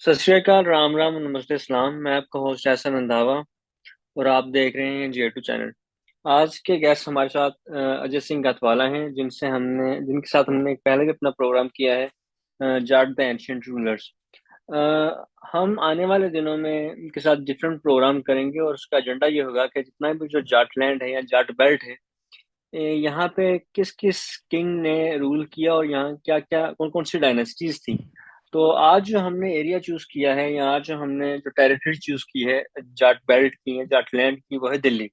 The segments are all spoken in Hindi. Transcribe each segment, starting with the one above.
सत श्री अकाल, राम राम, नमस्ते, सलाम। मैं आपका होस्ट एहसन रंधावा और आप देख रहे हैं J2 चैनल। आज के गेस्ट हमारे साथ अजय सिंह गतवाला हैं, जिनके साथ हमने पहले भी अपना प्रोग्राम किया है, जाट द एंशियंट रूलर्स। हम आने वाले दिनों में इनके साथ डिफरेंट प्रोग्राम करेंगे और उसका एजेंडा ये होगा कि जितना भी जो जाट लैंड है या जाट बेल्ट है, यहाँ पे किस किस किंग ने रूल किया और यहाँ क्या क्या कौन कौन सी डायनेस्टीज थी। तो आज जो हमने एरिया चूज किया है या आज जो हमने जो टेरिटरी चूज की है जाट बेल्ट की है, जाट लैंड की, वो है दिल्ली।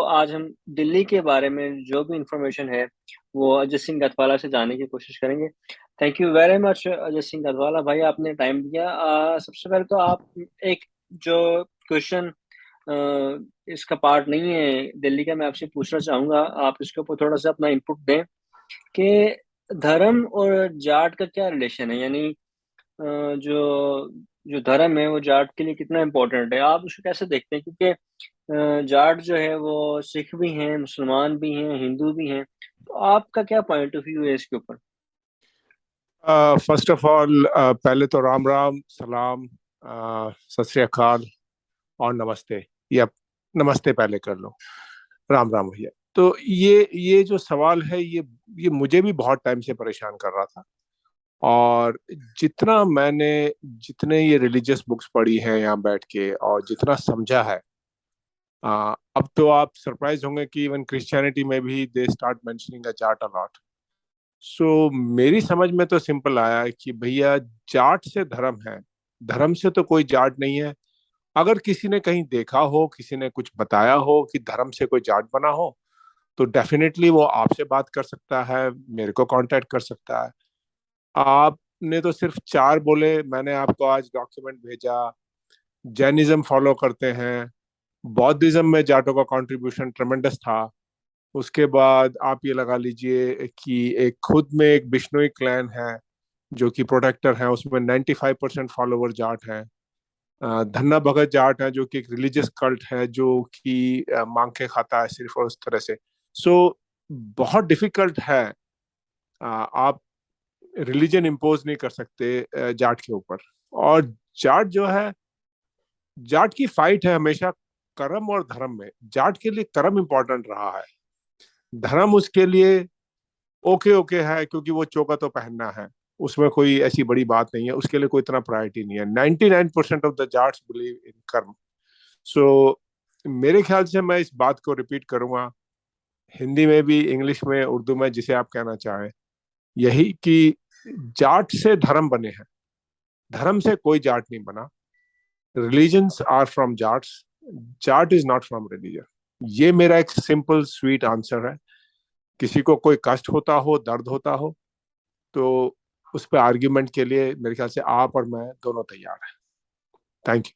आज हम दिल्ली के बारे में जो भी इंफॉर्मेशन है वो अजय सिंह गतवाला से जानने की कोशिश करेंगे। Thank you very much Ajay Singh Gatwala भाई, आपने टाइम दिया। सबसे पहले तो आप एक जो क्वेश्चन इसका पार्ट नहीं है दिल्ली का, मैं आपसे पूछना चाहूंगा, आप इसके ऊपर थोड़ा सा अपना इनपुट दें कि धर्म और जाट का क्या रिलेशन है। यानी जो जो धर्म है वो जाट के लिए कितना इम्पोर्टेंट है, आप उसको कैसे देखते हैं? क्योंकि जाट जो है वो सिख भी हैं, मुसलमान भी हैं, हिंदू भी हैं। तो आपका क्या पॉइंट ऑफ व्यू है इसके ऊपर? फर्स्ट ऑफ ऑल, पहले तो राम राम सलाम, सत श्री अकाल और नमस्ते। या नमस्ते पहले कर लो। राम राम भैया। तो ये जो सवाल है, ये मुझे भी बहुत टाइम से परेशान कर रहा था। और जितना मैंने जितने ये रिलीजियस बुक्स पढ़ी हैं यहाँ बैठ के और जितना समझा है, अब तो आप सरप्राइज होंगे कि इवन क्रिश्चियनिटी में भी they start mentioning a Jat a lot. So मेरी समझ में तो सिंपल आया है कि भैया, जाट से धर्म है, धर्म से तो कोई जाट नहीं है। अगर किसी ने कहीं देखा हो, किसी ने कुछ बताया हो कि धर्म से कोई जाट बना हो, तो डेफिनेटली वो आपसे बात कर सकता है, मेरे को कांटेक्ट कर सकता है। आपने तो सिर्फ चार बोले, मैंने आपको आज डॉक्यूमेंट भेजा। जैनिज्म फॉलो करते हैं, बौद्धिज्म में जाटों का कंट्रीब्यूशन ट्रमेंडस था। उसके बाद आप ये लगा लीजिए कि एक खुद में एक बिश्नोई क्लैन है जो कि प्रोटेक्टर है, उसमें 95% फॉलोवर जाट हैं। धन्ना भगत जाट है जो कि एक रिलीजियस कल्ट है जो कि मांग के खाता है सिर्फ, और उस तरह से। सो बहुत डिफिकल्ट है। आप रिलीजन इम्पोज नहीं कर सकते जाट के ऊपर। और जाट जो है, जाट की फाइट है हमेशा कर्म और धर्म में। जाट के लिए कर्म इंपॉर्टेंट रहा है, धर्म उसके लिए ओके ओके है, क्योंकि वो चोगा तो पहनना है, उसमें कोई ऐसी बड़ी बात नहीं है, उसके लिए कोई इतना प्रायोरिटी नहीं है। 99% of the Jats believe in कर्म। सो मेरे ख्याल से मैं इस बात को रिपीट करूंगा, हिंदी में भी, इंग्लिश में, उर्दू में, जिसे आप कहना चाहें, यही कि जाट से धर्म बने हैं, धर्म से कोई जाट नहीं बना। Religions are from Jats, Jat is not from religion. ये मेरा एक सिंपल स्वीट आंसर है। किसी को कोई कष्ट होता हो, दर्द होता हो, तो उस पर आर्ग्यूमेंट के लिए मेरे ख्याल से आप और मैं दोनों तैयार हैं। Thank you.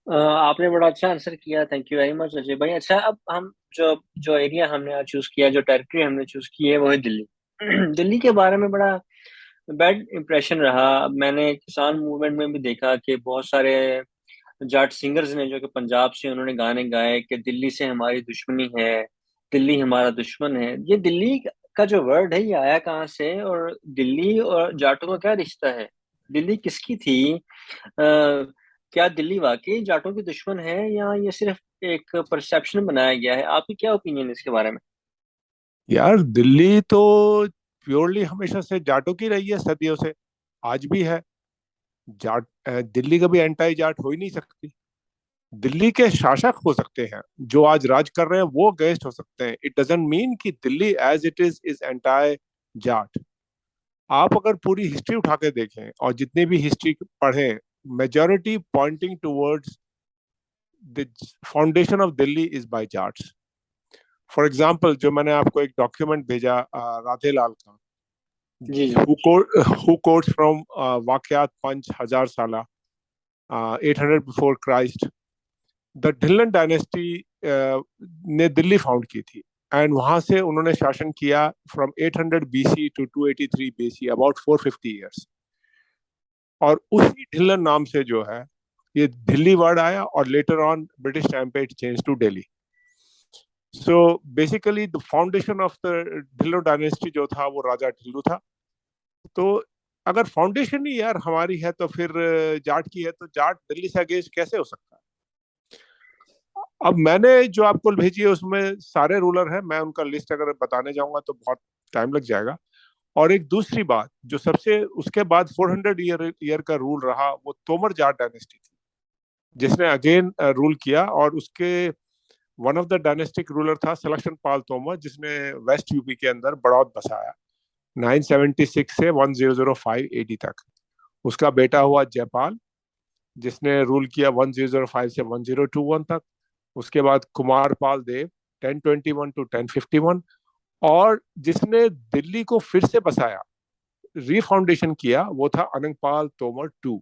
आपने बड़ा अच्छा आंसर किया, thank you very much Ajay भाई। अच्छा, अब हम जो जो एरिया हमने चूज किया, जो टेरिटरी हमने चूज की है, वो है दिल्ली। दिल्ली के बारे में बड़ा बैड इंप्रेशन रहा। मैंने किसान मूवमेंट में भी देखा कि बहुत सारे जाट सिंगर्स ने जो कि पंजाब से, उन्होंने गाने गाए कि दिल्ली से हमारी दुश्मनी है, दिल्ली हमारा दुश्मन है। ये दिल्ली का जो वर्ड है ये आया कहाँ से, और दिल्ली और जाटों का क्या रिश्ता है? दिल्ली किसकी थी? क्या दिल्ली वाकई जाटों की दुश्मन है या ये सिर्फ एक परसेप्शन बनाया गया है? आपकी क्या ओपिनियन है इसके बारे में? यार, दिल्ली तो प्योरली हमेशा से जाटों की रही है, सदियों से, आज भी है। दिल्ली कभी एंटाई जाट हो ही नहीं सकती। दिल्ली के शासक हो सकते हैं, जो आज राज कर रहे हैं वो गेस्ट हो सकते हैं। इट डजंट मीन कि Delhi as it is entire Jat. आप अगर पूरी हिस्ट्री उठा के देखें और जितनी भी हिस्ट्री पढ़ें, majority pointing towards the foundation of Delhi is by Jats. For example, जो मैंने आपको एक डॉक्यूमेंट भेजा राधे लाल का, जी जी। हु कोट्स फ्रॉम वाकयात पंच हजार साला 800 before Christ. The Dhillon dynasty ने दिल्ली फाउंड की थी, एंड वहां से उन्होंने शासन किया from 800 BC to 283 BC, about 450 years. और उसी ढिल्लन नाम से जो है ये दिल्ली वर्ड आया, और लेटर ऑन ब्रिटिश टाइम पे it change to Delhi. So basically the foundation of the Dhillon dynasty जो था वो राजा ढिल्लू था। तो अगर फाउंडेशन ही यार हमारी है तो फिर जाट की है, तो जाट दिल्ली से अगेंस्ट कैसे हो सकता है? अब मैंने जो आपको भेजी है उसमें सारे रूलर हैं, मैं उनका लिस्ट अगर बताने जाऊंगा तो बहुत टाइम लग जाएगा। और एक दूसरी बात जो सबसे उसके बाद 400 ईयर का रूल रहा, वो तोमर जाट डायनेस्टी थी, जिसने अगेन रूल किया। और उसके one of the dynastic ruler था सिलेक्शन पाल तोमर, जिसने वेस्ट यूपी के अंदर बड़ौद बसाया 976 से 1005 एडी तक। उसका बेटा हुआ जयपाल, जिसने रूल किया 1005 से 1021 तक। उसके बाद कुमार पाल देव 1021 टू 1051। और जिसने दिल्ली को फिर से बसाया, रीफाउंडेशन किया, वो था Anangpal Tomar two,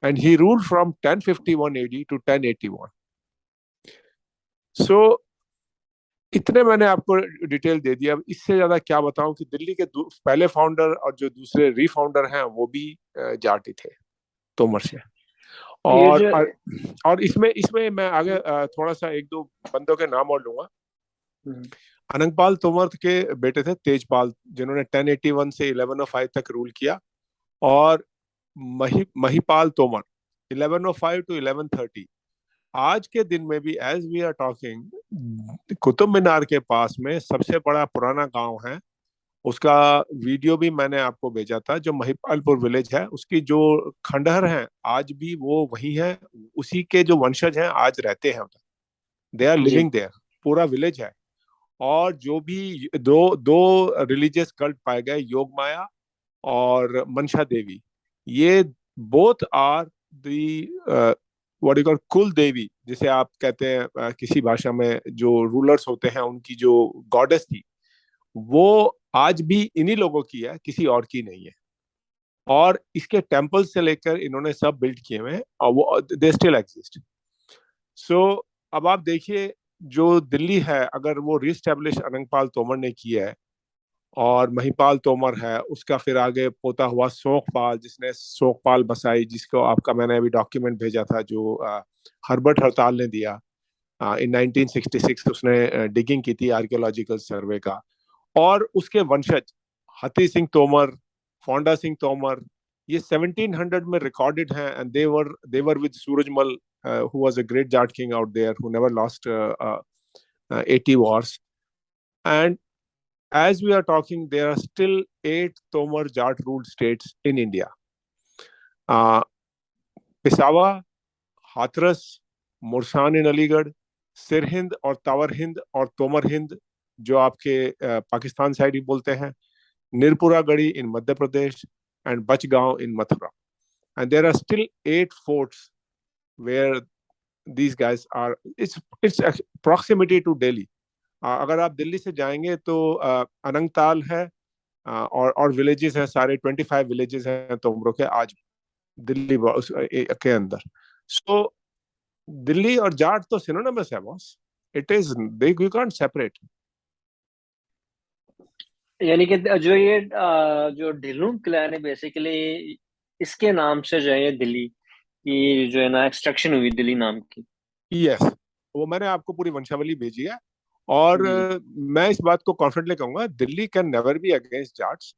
and he rule from 1051 AD to 1081। So इतने मैंने आपको डिटेल दे दिया। अब इससे ज्यादा क्या बताऊं कि दिल्ली के पहले फाउंडर और जो दूसरे रीफाउंडर हैं वो भी जाट ही थे, तोमर से। ये और जो और, और इसमें इसमें मैं आगे थोड़ा सा एक दो बंदों के नाम और लूंगा। हम्म, अनंगपाल तोमर के बेटे थे तेजपाल, जिन्होंने 1081 से 1105 तक रूल किया। और महिपाल तोमर 1105 टू 1130। आज के दिन में भी as we are talking, Qutub Minar के पास में सबसे बड़ा पुराना गांव है, उसका वीडियो भी मैंने आपको भेजा था, जो महिपालपुर विलेज है, उसकी जो खंडहर हैं आज भी वो वही है। उसी के जो वंशज हैं आज रहते हैं उधर, दे आर जी लिविंग देयर, पूरा विलेज है। और जो भी दो दो रिलीजियस कल्ट पाए गए, योग माया और मनसा देवी, ये both are the what you call कुल देवी, जिसे आप कहते हैं किसी भाषा में जो रूलर्स होते हैं उनकी जो गॉडेस थी, वो आज भी इन्हीं लोगों की है, किसी और की नहीं है। और इसके टेम्पल से लेकर इन्होंने सब बिल्ड किए हुए हैं, और वो दे स्टिल एग्जिस्ट। सो अब आप देखिए, जो दिल्ली है अगर वो रिस्टेब्लिश अनंगपाल तोमर ने किया है, और महिपाल तोमर है, उसका फिर आगे पोता हुआ सोखपाल, जिसने सोखपाल बसाई, जिसको आपका मैंने अभी डॉक्यूमेंट भेजा था जो हर्बर्ट हड़ताल ने दिया इन 1966। उसने डिगिंग की थी आर्कियोलॉजिकल सर्वे का। और उसके वंशज हती सिंह तोमर, फोंडा सिंह तोमर, ये 1700 में रिकॉर्डेड हैं, and they were with Surajmal, who was a great Jat king out there who never lost 80 wars. And as we are talking, there are still 8 Tomar Jat ruled states in India. Uh, Pisawa, Hathras, Mursan in Aligarh, Sirhind और तावर हिंद और तोमर हिंद, जो आपके पाकिस्तान साइड ही बोलते हैं, Nirpura Garhi in Madhya Pradesh, and Bachgaon in Mathura. And there are still 8 forts where these guys are. It's proximity to Delhi. अगर आप दिल्ली से जाएंगे तो अनंगताल है, और विलेजेस हैं सारे, 25 विलेजेस हैं तोमरों के आज दिल्ली के अंदर। सो दिल्ली और जाट तो सिनोनिमस है boss. It is, they you can't separate. यानी कि जो ये जो ढिल्लुम क्लैन है बेसिकली, इसके नाम से जो है ये दिल्ली की जो है ना एक्सट्रैक्शन हुई दिल्ली नाम की। यस, वो मैंने आपको पूरी वंशावली भेजी है। और जी मैं इस बात को कॉन्फिडेंटली कहूंगा, Delhi can never be against Jats.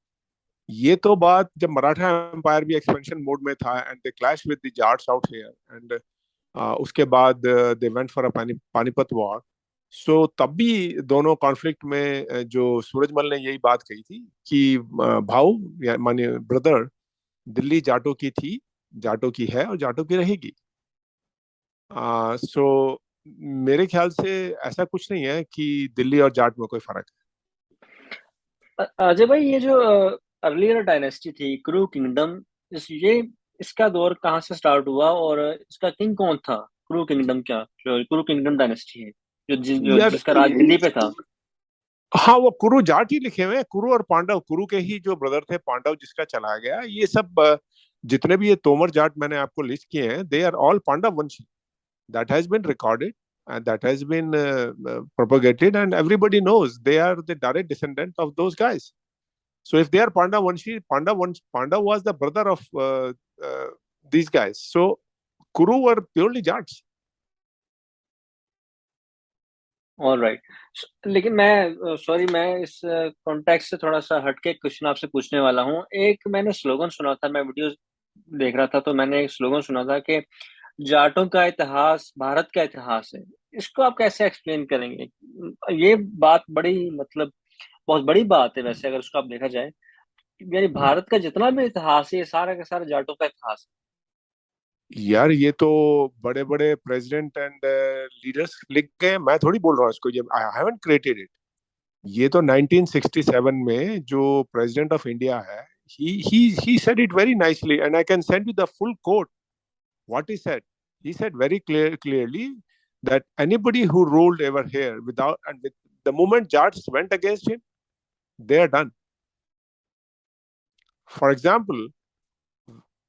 ये तो बात जब मराठा एम्पायर भी एक्सपेंशन मोड में था, and they clash with the Jats out here, and उसके बाद they went for a Panipat war. So तब भी दोनों कॉन्फ्लिक्ट में जो सूरजमल ने यही बात कही थी कि भाऊ, या माने ब्रदर, दिल्ली जाटों की थी, जाटों की है और जाटों की रहेगी। सो मेरे ख्याल से ऐसा कुछ नहीं है कि दिल्ली और जाट में कोई फर्क अजय भाई, ये जो अर्लियर डायनेस्टी थी क्रू किंगडम, ये इसका दौर कहाँ से स्टार्ट हुआ और इसका किंग कौन था? क्रू किंगडम, क्या जो क्रू किंगडम डायनेस्टी है है यार। जिसका राज दिल्ली पे था? हाँ, वो कुरु जाट ही लिखे हुए हैं, कुरु और पांडव, कुरु के ही जो ब्रदर थे, पांडव जिसका चला गया, ये सब जितने भी ये तोमर जाट मैंने आपको लिस्ट किए हैं, दे आर ऑल पांडव वंशी। That has been recorded and that has been propagated, and everybody knows they are the direct descendant of those guys. So if they are Pandav Vanshi, Pandav was the brother of uh, these guys. So Kuru were purely Jats. All right. लेकिन मैं सॉरी, मैं इस कॉन्टेक्स्ट से थोड़ा सा हटके क्वेश्चन आपसे पूछने वाला हूँ। एक मैंने स्लोगन सुना था, मैं वीडियोस देख रहा था तो मैंने एक स्लोगन सुना था कि जाटों का इतिहास भारत का इतिहास है। इसको आप कैसे एक्सप्लेन करेंगे? ये बात बड़ी मतलब बहुत बड़ी बात है वैसे, अगर उसको आप देखा जाए, यानी भारत का जितना भी इतिहास है ये सारा का सारा जाटों का इतिहास यार ये तो बड़े बड़े प्रेसिडेंट एंड लीडर्स लिख के, मैं थोड़ी बोल रहा हूँ इसको, ये आई हैवंट क्रिएटेड इट। ये तो 1967 में जो प्रेसिडेंट ऑफ इंडिया है, he said it very nicely, and I can send you the full quote what he said. He said very clearly that anybody who ruled ever here without, and with the moment Jats went against him, they are done. For example,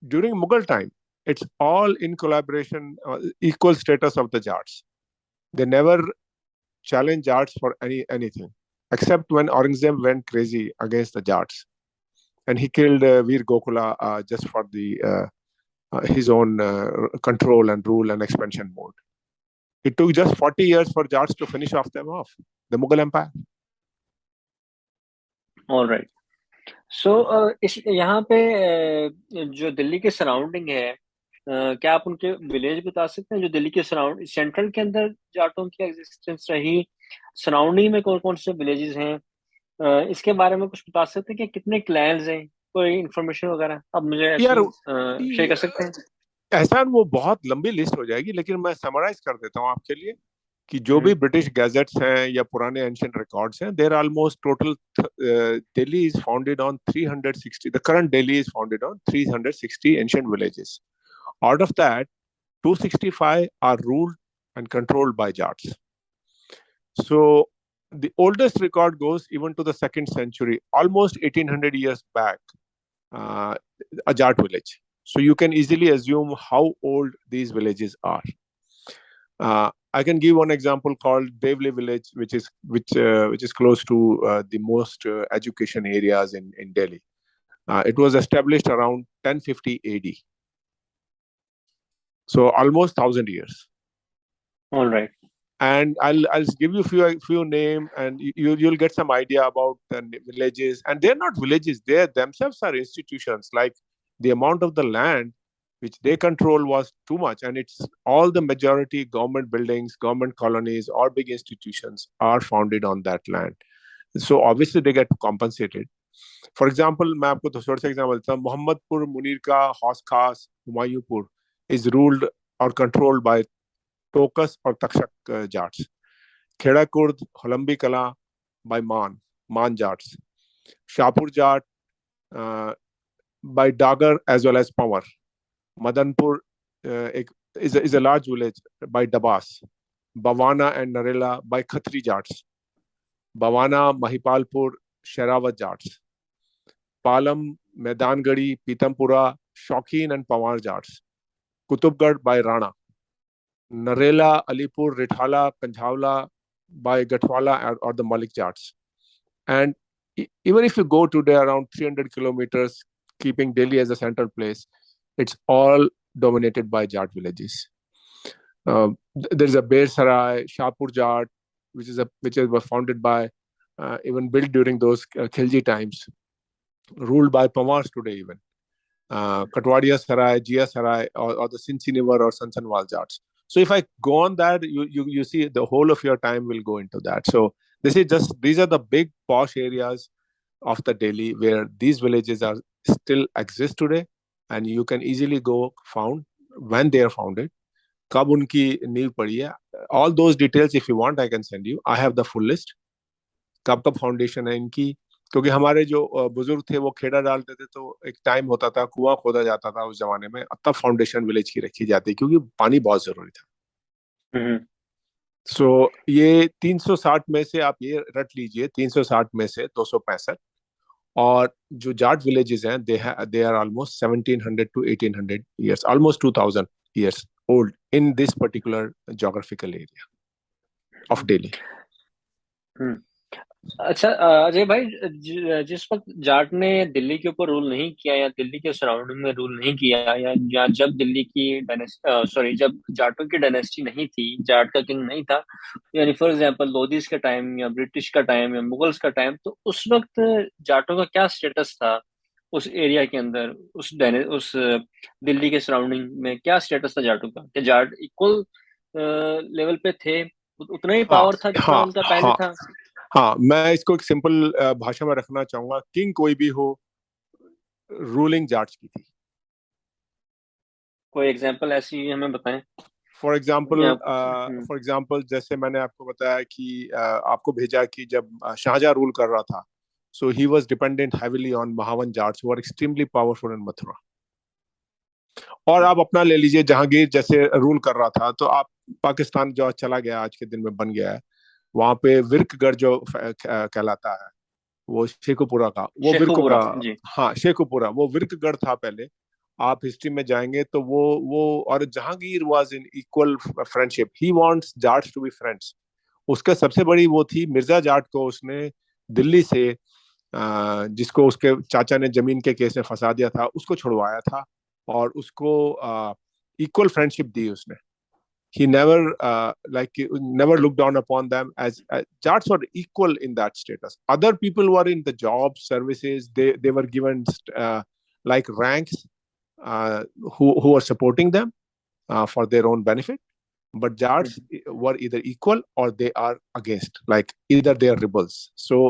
during Mughal time, it's all in collaboration, equal status of the Jats. They never challenged Jats for anything, except when Aurangzeb went crazy against the Jats, and he killed Veer Gokula just for the his own control and rule and expansion mode. It took just 40 years for Jats to finish off them off, the Mughal Empire. All right. So इस यहाँ पे जो दिल्ली के सराउंडिंग है, क्या आप उनके विलेज बता सकते हैं जो दिल्ली के सराउंड सेंट्रल के अंदर जाटों की एग्जिस्टेंस रही? सराउंडिंग में कौन कौन से विलेजेस हैं? इसके बारे में कुछ बता सकते हैं कि कितने क्लैंस हैं? कोई इंफॉर्मेशन वगैरह आप मुझे यार ऐसी शेयर कर सकते हैं? एहसान, वो बहुत लंबी लिस्ट हो जाएगी, लेकिन मैं समराइज कर देता हूँ आपके लिए कि जो भी हम्म। ब्रिटिश गैजेट्स हैं या पुराने एंशियंट रिकॉर्ड्स हैं, there almost total Delhi is founded on 360, the current Delhi is founded on 360 ancient villages. Out of that 265 are ruled and controlled by Jats. So the oldest record goes even to the 2nd century, almost 1800 years back, uh, a Jat village. So you can easily assume how old these villages are. I can give one example called Devli village, which is close to the most education areas in Delhi. It was established around 1050 AD, so almost 1,000 years. All right. And I'll give you few name, and you'll get some idea about the villages. And they're not villages; they themselves are institutions. Like the amount of the land which they control was too much, and it's all the majority government buildings, government colonies, or big institutions are founded on that land. So obviously they get compensated. For example, मैं आपको थोड़ा सा example देता हूँ. मोहम्मदपुर, मुनीर का, हौस खास, Humayunpur is ruled or controlled by Tokas और तक्षक जाट्स. खेड़ा कुर्द, होलंबी कला by मान Jats. Shahpur Jat by Dagar as well as Pawar. Madanpur is a large village by Dabas. Bawana and Narela by Khatri Jats. Bawana, Mahipalpur, Sherawat Jats. Palam, Maidangadi, Pitampura, Shaukin and Pawar Jats. Kutubgarh by Rana. Narela, Alipur, Rithala, Kanjhavla by Gatwala or the Malik Jats. And even if you go today around 300 kilometers, keeping Delhi as a central place, it's all dominated by Jat villages. There is a Ber Sarai, Shahpur Jat, which was founded by, even built during those Khilji times, ruled by Pawars today even. Katwadia Sarai, Jia Sarai, or the Sinchinivar or Sansanwal Jats. So if I go on that, you see the whole of your time will go into that. So these are the big posh areas of the Delhi where these villages are still exist today, and you can easily go found when they are founded. कब उनकी नींव पड़ी है, all those details if you want I can send you. I have the full list. कब कब फाउंडेशन है इनकी, क्योंकि हमारे जो बुजुर्ग थे वो खेड़ा डालते थे, तो एक टाइम होता था, कुआं खोदा जाता था उस जमाने में, तब फाउंडेशन विलेज की रखी जाती, क्योंकि पानी बहुत जरूरी था. सो ये 360 में से आप ये रट लीजिए, 360 में से 265. और जो जाट विलेजेस हैं, they are almost 1700 to 1800 years, almost 2000 years old in this particular geographical area of Delhi. अच्छा, अजय भाई, जिस वक्त जाट ने दिल्ली के ऊपर रूल नहीं किया या दिल्ली के सराउंडिंग में रूल नहीं किया, या जब दिल्ली की सॉरी, जब जाटों की डायनेस्टी नहीं थी, जाट का किंग नहीं था, यानी फॉर एग्जांपल लोधीज का टाइम या ब्रिटिश का टाइम या मुगल्स का टाइम, तो उस वक्त जाटों का क्या स्टेटस था उस एरिया के अंदर, दिल्ली के सराउंडिंग में क्या स्टेटस था जाटों का? क्या जाट इक्वल लेवल पे थे? उतना ही हाँ पावर था जितना हाँ उनका पहले हाँ था? हाँ, मैं इसको एक सिंपल भाषा में रखना चाहूंगा। किंग कोई भी हो, रूलिंग जाट्स की थी। कोई एग्जांपल ऐसी हमें बताएं। फॉर एग्जाम्पल या फॉर एग्जाम्पल जैसे मैंने आपको बताया कि आपको भेजा कि जब शाहजहां रूल कर रहा था, so he was dependent heavily on Mahavan Jats who are extremely powerful in Mathura. और आप अपना ले लीजिए, जहांगीर जैसे रूल कर रहा था, तो आप पाकिस्तान जो चला गया आज के दिन में बन गया है, वहां पे विरकगढ़ जो कहलाता है, वो शेखुपुरा का वो विरक शेखुपुरा जी। हाँ, शेखुपुरा वो विरकगढ़ था पहले। आप हिस्ट्री में जाएंगे तो वो और Jahangir was in equal friendship, he wants Jats to be friends. उसका सबसे बड़ी वो थी मिर्जा जाट को उसने दिल्ली से जिसको उसके चाचा ने जमीन के केस में फंसा दिया था, उसको छुड़वाया था और उसको इक्वल फ्रेंडशिप दी उसने। he never never looked down upon them as Jats were equal in that status. Other people were in the jobs, services. They were given like ranks, who were supporting them for their own benefit. But Jats were either equal or they are against. Like either they are rebels. So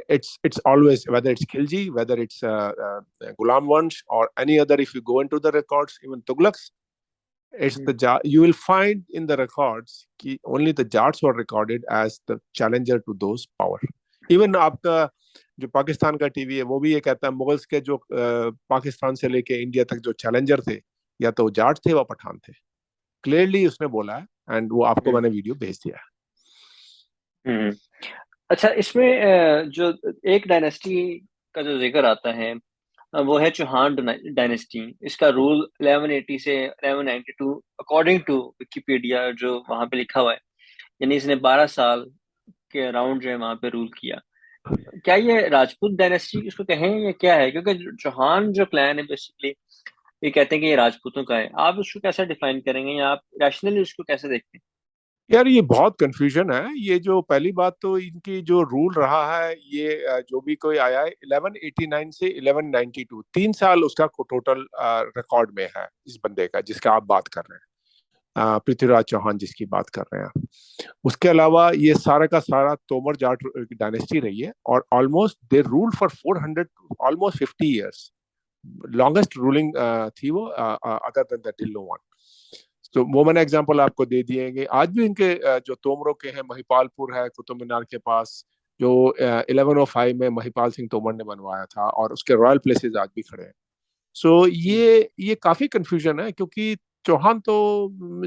it's always, whether it's Khilji, whether it's Ghulam Vansh or any other. If you go into the records, even Tughlaqs, it's the you will find in the records कि only the Jats were recorded as the challenger to those power. Even आपका जो पाकिस्तान का टीवी है वो भी ये कहता है मुगल्स के जो पाकिस्तान से लेके इंडिया तक जो चैलेंजर थे, या तो जाट थे या पठान थे। क्लियरली उसने बोला है, एंड वो आपको मैंने वीडियो भेज दिया है। हम्म। अच्छा, इसमें जो एक डायनेस्टी का जो जिक्र आता है, वो है चौहान डायनेस्टी। इसका रूल 1180 से 1192 अकॉर्डिंग टू विकिपीडिया, जो वहां पे लिखा हुआ है, यानी इसने 12 साल के अराउंड जो है वहां पे रूल किया। क्या ये राजपूत डायनेस्टी इसको कहें या क्या है? क्योंकि चौहान जो क्लैन है बेसिकली, ये कहते हैं कि ये राजपूतों का है। आप उसको कैसे डिफाइन करेंगे, या आप रैशनली उसको कैसे देखते हैं? यार ये बहुत कंफ्यूजन है। ये जो पहली बात तो इनकी जो रूल रहा है, ये जो भी कोई आया है 1189 से 1192, 3 साल उसका टोटल रिकॉर्ड में है इस बंदे का जिसका आप बात कर रहे हैं, पृथ्वीराज चौहान जिसकी बात कर रहे हैं आप। उसके अलावा ये सारा का सारा तोमर जाट डायनेस्टी रही है, और almost they rule for 400, almost 50 years. Longest ruling थी वो, other than the Dhillon one. तो वो मैंने एग्जांपल आपको दे दिए। आज भी इनके जो तोमरों के हैं, महिपालपुर है कुतुब मीनार के पास, जो 1105 में महिपाल सिंह तोमर ने बनवाया था, और उसके रॉयल प्लेसेस आज भी खड़े हैं। सो ये काफी कंफ्यूजन है, क्योंकि चौहान तो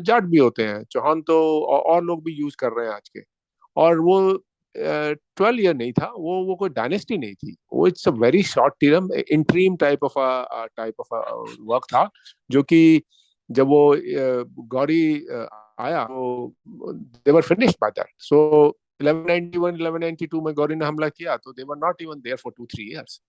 जाट भी होते हैं, चौहान तो और लोग भी यूज कर रहे हैं आज के। और वो 12 ईयर नहीं था, वो कोई डायनेस्टी नहीं थी, वो it's a very short term interim type of work था, जो कि जब वो गौरी आया तो they were finished by that. So 1191 1192 में गौरी ने हमला किया तो they were not even there for 2-3 years.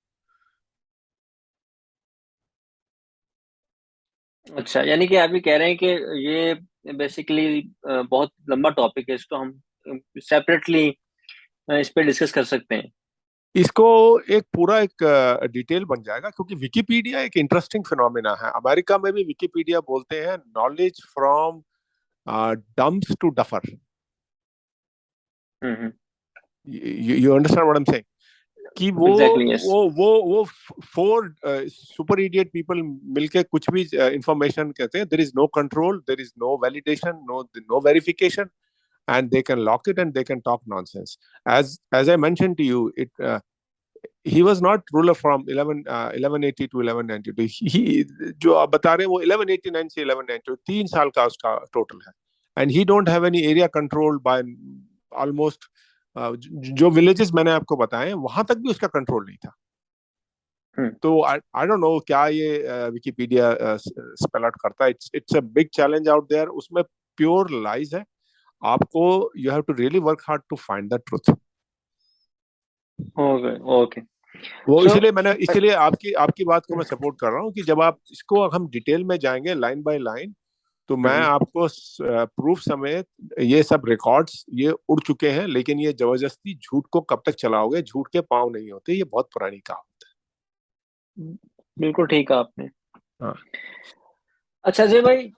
अच्छा, यानी कि आप ये कह रहे हैं कि ये बेसिकली बहुत लंबा टॉपिक है, इसको हम सेपरेटली इस पे डिस्कस कर सकते हैं। इसको एक पूरा एक डिटेल बन जाएगा, क्योंकि विकिपीडिया एक इंटरेस्टिंग फिनोमिना है। अमेरिका में भी विकिपीडिया बोलते हैं knowledge from dumps to duffer. Hmm. You understand what I am saying? कि वो एग्जैक्टली, यस। वो वो वो 4 सुपर इडियट पीपल मिलके कुछ भी इंफॉर्मेशन कहते हैं, there is no control, there is no validation, no verification, and they can lock it and they can talk nonsense. As I mentioned to you, he was not ruler from 1180 to 1192। जो आप बता रहे हैं वो 1189 से 1192, 3 साल का उसका टोटल है। And he don't have any area control by almost, जो विलेजेस मैंने आपको बताए वहां तक भी उसका कंट्रोल नहीं था। हम्म। तो आई डोंट नो क्या ये विकिपीडिया स्पेल आउट करता है। It's a big challenge out there, उसमें प्योर लाइज है। आपको you have to really work hard to find the truth. हो गए, ओके। वो सो इसलिए मैंने, इसलिए आपकी आपकी बात को मैं सपोर्ट कर रहा हूँ कि जब आप इसको हम डिटेल में जाएंगे लाइन बाय लाइन, तो मैं आपको प्रूफ समेत ये सब रिकॉर्ड्स ये उड़ चुके हैं, लेकिन ये जबरदस्ती झूठ को कब तक चलाओगे, झूठ के पाँव नहीं होते, ये बहुत पुरानी कहावत बिल्कुल ठीक है आपने। है। हाँ। अच्छा अजय भाई,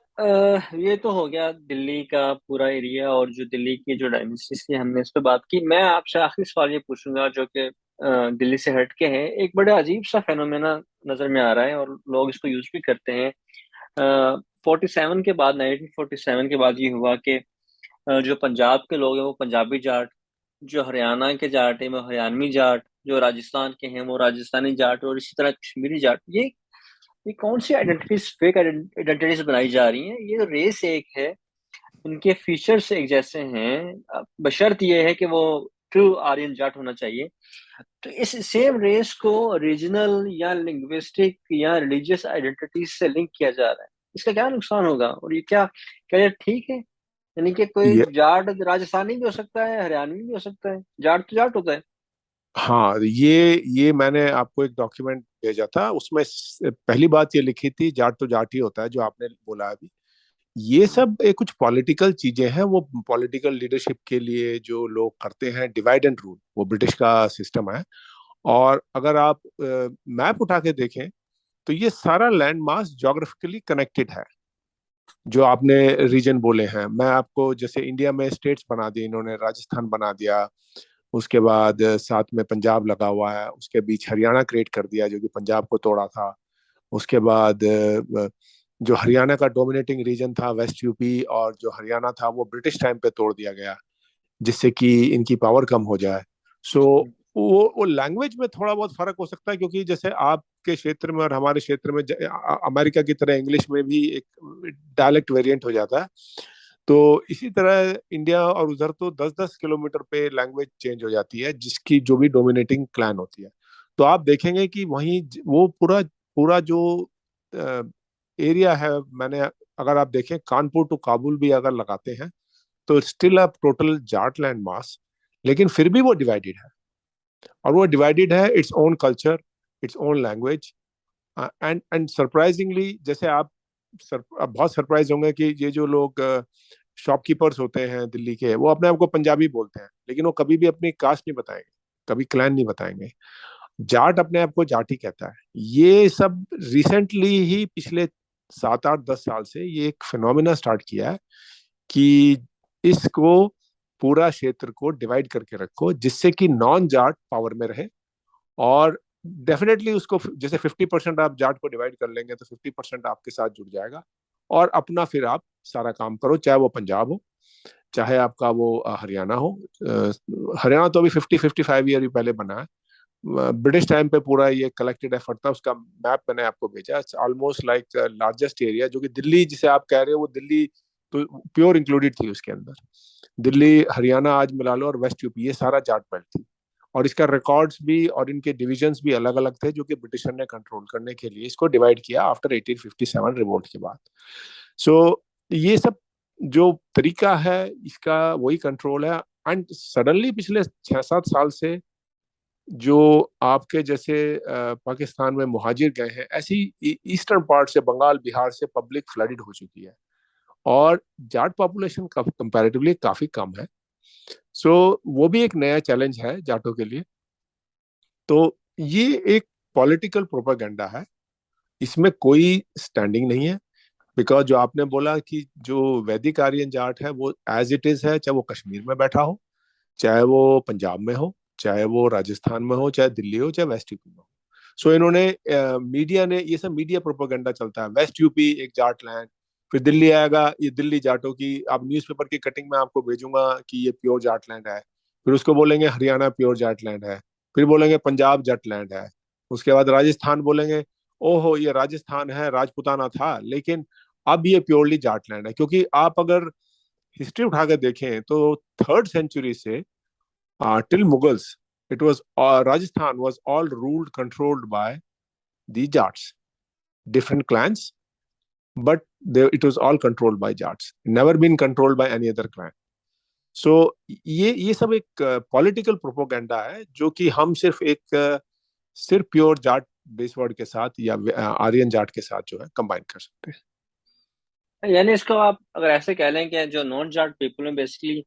ये तो हो गया दिल्ली का पूरा एरिया और जो दिल्ली की जो डायनेस्टीज की हमने इस पे बात की। मैं आपसे आखिरी सवाल ये पूछूंगा जो कि दिल्ली से हट के है। एक बड़ा अजीब सा फेनोमेना नजर में आ रहा है और लोग इसको यूज भी करते हैं। 47 के बाद, 1947 के बाद ये हुआ कि जो पंजाब के लोग हैं वो पंजाबी जाट, जो हरियाणा के जाट हैं वो हरियाणवी जाट, जो राजस्थान के हैं वो राजस्थानी जाट, और इसी तरह कश्मीरी जाट। ये कौन सी आइडेंटिटीज, फेक आइडेंटिटीज बनाई जा रही हैं? ये रेस एक है, इनके फीचर्स एक जैसे हैं, बशर्त ये है कि वो ट्रू आर्यन जाट होना चाहिए। तो इस सेम रेस को रीजनल या लिंग्विस्टिक या रिलीजियस आइडेंटिटीज से लिंक किया जा रहा है। इसका क्या नुकसान होगा? और ये क्या क्या ये ठीक है? यानी कि कोई ये जाट राजस्थानी भी हो सकता है, हरियाणवी भी हो सकता है, जाट तो जाट होता है। हाँ, ये मैंने आपको एक डॉक्यूमेंट भेजा था, उसमें पहली बात ये लिखी थी, जाट तो जाट ही होता है, जो आपने बोला अभी। ये सब कुछ पॉलिटिकल चीजें हैं, वो पॉलिटिकल लीडरशिप के लिए जो लोग करते हैं, डिवाइड एंड रूल, वो ब्रिटिश का सिस्टम है। और अगर आप मैप उठा के देखें, तो ये सारा लैंड मास जोग्राफिकली कनेक्टेड है। जो आपने रीजन बोले हैं, मैं आपको जैसे इंडिया में स्टेट्स बना दिए इन्होंने, राजस्थान बना दिया, उसके बाद साथ में पंजाब लगा हुआ है, उसके बीच हरियाणा क्रिएट कर दिया जो कि पंजाब को तोड़ा था। उसके बाद जो हरियाणा का डोमिनेटिंग रीजन था वेस्ट यूपी, और जो हरियाणा था वो ब्रिटिश टाइम पे तोड़ दिया गया, जिससे कि इनकी पावर कम हो जाए। सो वो लैंग्वेज में थोड़ा बहुत फर्क हो सकता है, क्योंकि जैसे आपके क्षेत्र में और हमारे क्षेत्र में अमेरिका की तरह इंग्लिश में भी एक डायलेक्ट वेरिएंट हो जाता है। तो इसी तरह इंडिया और उधर तो 10-10 किलोमीटर पे लैंग्वेज चेंज हो जाती है, जिसकी जो भी डोमिनेटिंग क्लैन होती है। तो आप देखेंगे कि वहीं वो पूरा पूरा जो एरिया है, मैंने, अगर आप देखें कानपुर टू काबुल भी अगर लगाते हैं, तो still a total Jat land mass, लेकिन फिर भी वो डिवाइडेड है। और वो डिवाइडेड है its own culture, its own language. And surprisingly, जैसे आप बहुत सरप्राइज होंगे कि ये जो लोग शॉपकीपर्स होते हैं दिल्ली के, वो अपने आप को पंजाबी बोलते हैं, लेकिन वो कभी भी अपनी कास्ट नहीं बताएंगे, कभी क्लैन नहीं बताएंगे। जाट अपने आप को जाट ही कहता है। ये सब रिसेंटली ही पिछले 7-8-10 साल से ये एक फिनोमिना स्टार्ट किया है कि इसको पूरा क्षेत्र को डिवाइड करके रखो, जिससे कि नॉन जाट पावर में रहे। और डेफिनेटली उसको जैसे 50% आप जाट को डिवाइड कर लेंगे, तो 50% आपके साथ जुड़ जाएगा। और अपना फिर आप सारा काम करो, चाहे वो पंजाब हो, चाहे आपका वो हरियाणा हो। हरियाणा तो अभी 50-55 ईयर ही पहले बना है। ब्रिटिश टाइम पे पूरा ये कलेक्टेड एफर्ट था, उसका मैप मैंने आपको भेजा। It's almost like largest area, जो कि दिल्ली जिसे आप कह रहे हो, वो दिल्ली तो प्योर इंक्लूडेड थी उसके अंदर। दिल्ली, हरियाणा आज मिला लो, और वेस्ट यूपी, ये सारा जाट बेल्ट थी। और इसका रिकॉर्ड्स भी और इनके डिविजन्स भी अलग अलग थे, जो कि ब्रिटिशर ने कंट्रोल करने के लिए इसको डिवाइड किया आफ्टर 1857 रिवोल्ट के बाद। सो ये सब जो तरीका है, इसका वही कंट्रोल है। एंड सडनली पिछले 6-7 साल से जो आपके जैसे पाकिस्तान में मुहाजिर गए हैं, ऐसी ईस्टर्न पार्ट से, बंगाल बिहार से पब्लिक फ्लडेड हो चुकी है। और जाट पॉपुलेशन का कंपैरेटिवली काफी कम है। सो वो भी एक नया चैलेंज है जाटों के लिए। तो ये एक पॉलिटिकल प्रोपागेंडा है, इसमें कोई स्टैंडिंग नहीं है। बिकॉज जो आपने बोला कि जो वैदिक आर्यन जाट है वो एज इट इज है, चाहे वो कश्मीर में बैठा हो, चाहे वो पंजाब में हो, चाहे वो राजस्थान में हो, चाहे दिल्ली हो, चाहे वेस्ट यूपी में हो। सो इन्होंने मीडिया ने, ये सब मीडिया प्रोपागेंडा चलता है, वेस्ट यूपी एक जाट लैंड, फिर दिल्ली आएगा, ये दिल्ली जाटों की, आप न्यूज़पेपर की कटिंग में आपको भेजूंगा कि ये प्योर जाट लैंड है। फिर उसको बोलेंगे हरियाणा प्योर जाट लैंड है, फिर बोलेंगे पंजाब जाट लैंड है, उसके बाद राजस्थान बोलेंगे ओहो ये राजस्थान है, राजपुताना था, लेकिन अब ये प्योरली जाट लैंड है। क्योंकि आप अगर हिस्ट्री उठा के देखें, तो 3rd century से till Mughals, it was Rajasthan was all ruled, controlled by the Jats, different clans, but it was all controlled by Jats. Never been controlled by any other clan. सो ये सब एक पॉलिटिकल प्रोपोगेंडा है जो कि हम सिर्फ प्योर जाट बेसवर्ड के साथ या आर्यन जाट के साथ जो है कंबाइन कर सकते हैं। यानी इसको आप अगर ऐसे कह लें कि जो नॉन जाट पीपल हैं बेसिकली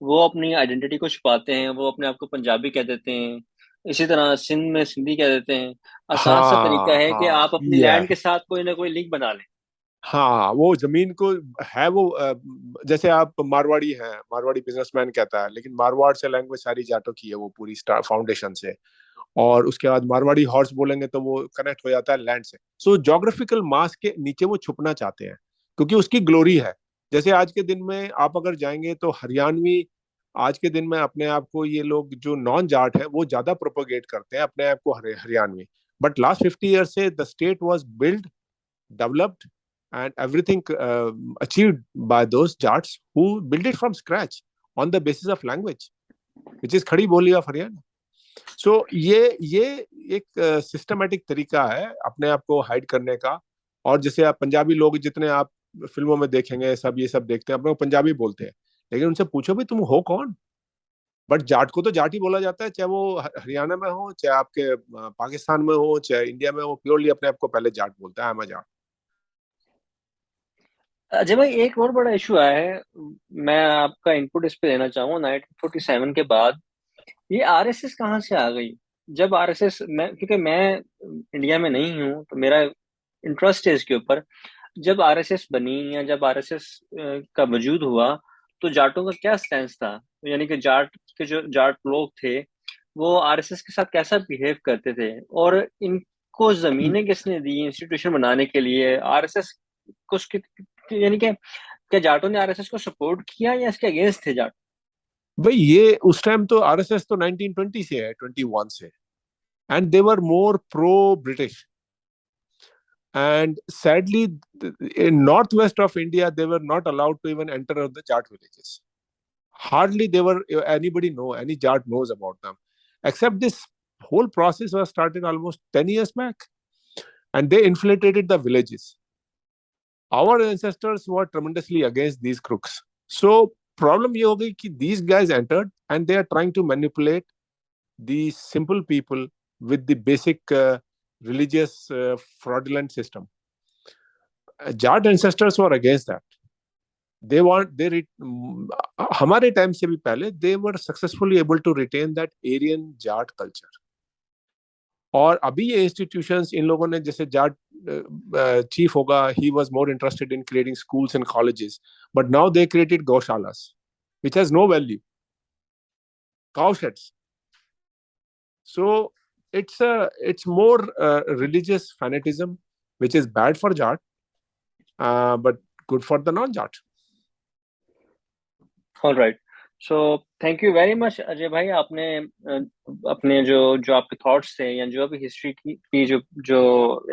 वो अपनी आइडेंटिटी को छुपाते हैं, वो अपने आप को पंजाबी कह देते हैं, इसी तरह सिंध में सिंधी कह देते हैं। आसान सा तरीका हाँ है कि हाँ आप अपनी ये लैंड के साथ कोई ना कोई लिंक बना लें। हाँ वो जमीन को है वो जैसे आप मारवाड़ी हैं, मारवाड़ी बिजनेसमैन कहता है, लेकिन मारवाड़ से लैंग्वेज सारी जाटों की है, वो पूरी स्टार फाउंडेशन से। और उसके बाद मारवाड़ी हॉर्स बोलेंगे तो वो कनेक्ट हो जाता है लैंड से। सो जोग्राफिकल मास के नीचे वो छुपना चाहते हैं क्योंकि उसकी ग्लोरी है। जैसे आज के दिन में आप अगर जाएंगे तो हरियाणवी, आज के दिन में अपने आप को ये लोग जो नॉन जाट है वो ज्यादा प्रोपोगेट करते हैं अपने आप को हरियाणवी। बट लास्ट 50 ईयर से the state was build, developed, and everything achieved by those Jats who built it from scratch on the basis of language, which is खड़ी बोली of हरियाणा। सो ये एक सिस्टमेटिक तरीका है अपने आप को हाइड करने का। और जैसे आप पंजाबी लोग जितने आप फिल्मों में देखेंगे, सब ये सब देखते हैं, अपने को पंजाबी बोलते हैं, लेकिन उनसे पूछो भी तुम हो कौन। बट जाट को तो जाट ही बोला जाता है, चाहे वो हरियाणा में हो, चाहे आपके पाकिस्तान में हो, चाहे इंडिया में हो, प्योरली अपने आप को पहले जाट बोलता है, I am a Jat. Ajay भाई, एक और बड़ा इशू आया है, मैं आपका इनपुट इस पे देना चाहूंगा। 1947 के बाद ये आरएसएस कहाँ से आ गई? जब आरएसएस, मैं क्योंकि मैं इंडिया में नहीं हूँ तो मेरा इंटरेस्ट है इसके ऊपर। जब आरएसएस बनी या जब आरएसएस का वजूद हुआ तो जाटों का क्या स्टैंड था? यानी कि जाट के जो जाट लोग थे वो आरएसएस के साथ कैसा बिहेव करते थे, और इनको जमीनें किसने दी इंस्टीट्यूशन बनाने के लिए? आरएसएस को यानी कि क्या जाटों ने आरएसएस को सपोर्ट किया या इसके अगेंस्ट थे जाट? भाई ये उस टाइम तो आरएसएस तो 1920 से है, 21 से। And they were more pro British. And sadly in northwest of India they were not allowed to even enter the Jat villages. Hardly they were anybody know any Jat knows about them, except this whole process was started almost 10 years back, and they infiltrated the villages. Our ancestors were tremendously against these crooks. So problem ये हो गई कि these guys entered and they are trying to manipulate the simple people with the basic religious fraudulent system. Jat ancestors were against that. They want they हमारे टाइम से भी पहले they were successfully able to retain that Aryan Jat culture. और अभी ये इंस्टीट्यूशंस इन लोगों ने, जैसे जाट चीफ होगा, he was more interested in creating schools and colleges, but now they created gaushalas which has no value, cow sheds. So it's more religious fanatism, which is bad for Jat, but good for the non-Jat. All right. So thank you very much Ajay भाई, आपने अपने जो जो आपके थॉट्स थे या जो भी हिस्ट्री की जो जो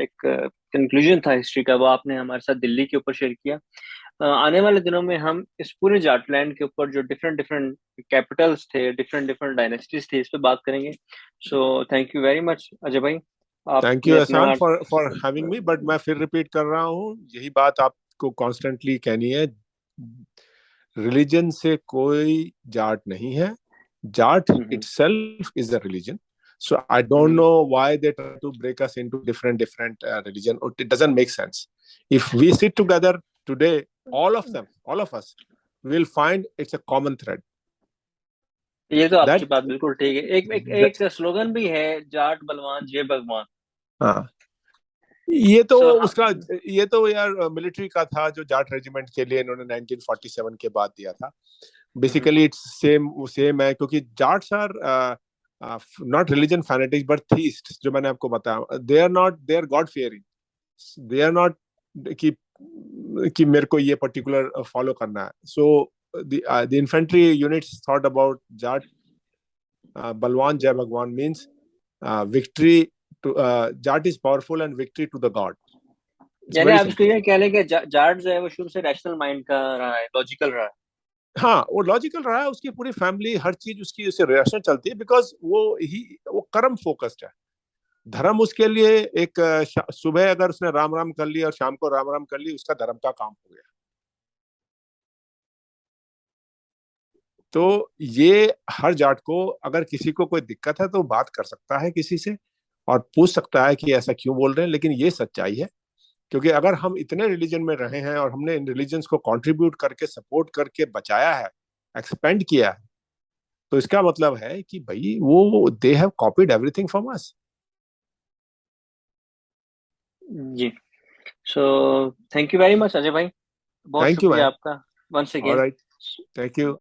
एक कंक्लूजन था हिस्ट्री का, वो आपने हमारे साथ दिल्ली के ऊपर शेयर किया। आने वाले दिनों में हम इस पूरे जाटलैंड के ऊपर जो डिफरेंट डिफरेंट कैपिटल्स थे, डिफरेंट डिफरेंट डायनेस्टीज थी, इस पे बात करेंगे। सो thank you very much Ajay भाई, थैंक यू आपने एहसान अपना। फॉर हैविंग मी, बट मैं फिर रिपीट कर रहा हूँ, यही बात आपको कॉन्स्टेंटली कहनी है। रिलीजन से कोई जाट नहीं है, जाट हम्म। itself is a religion. So I don't hmm. know why they try to break us into different religion. It doesn't make sense. If we sit together today, all of us will find it's a common thread. ये तो आपकी That, बात बिल्कुल ठीक है। एक एक that एक स्लोगन भी है, जाट बलवान जय भगवान। हाँ, ये तो सो उसका, ये तो यार मिलिट्री का था जो जाट रेजिमेंट के लिए इन्होंने 1947 के बाद दिया था। बेसिकली इट्स सेम है, क्योंकि Jats are not religion fanatics but theist, जो मैंने आपको बताया, they are God fearing. They are not कि मेरे को ये पर्टिकुलर फॉलो करना है। So the infantry units thought about Jat बलवान जय भगवान means victory to, Jat is powerful and victory to the God. It's यानी वेरी आप इसको सिंपल। ये कह लें कि जाट जो है वो शुरू से रैशनल माइंड का रहा है, लॉजिकल रहा है। हाँ वो लॉजिकल रहा है, उसकी पूरी फैमिली हर चीज उसकी उससे रिलेशन चलती है, बिकॉज वो कर्म फोकस्ड है। धर्म उसके लिए एक सुबह अगर उसने राम राम कर लिया और शाम को राम राम कर ली, उसका धर्म का काम हो गया। तो ये हर जाट को, अगर किसी को कोई दिक्कत है तो बात कर सकता है किसी से और पूछ सकता है कि ऐसा क्यों बोल रहे हैं, लेकिन ये सच्चाई है। क्योंकि अगर हम इतने रिलीजन में रहे हैं और हमने इन रिलीजन्स को कंट्रीब्यूट करके, सपोर्ट करके बचाया है, एक्सपेंड किया है, तो इसका मतलब है कि भाई वो they have copied everything from us. जी। So thank you very much Ajay भाई, बहुत थैंक यू शुक्रिया मैन। आपका once again. Alright, thank you.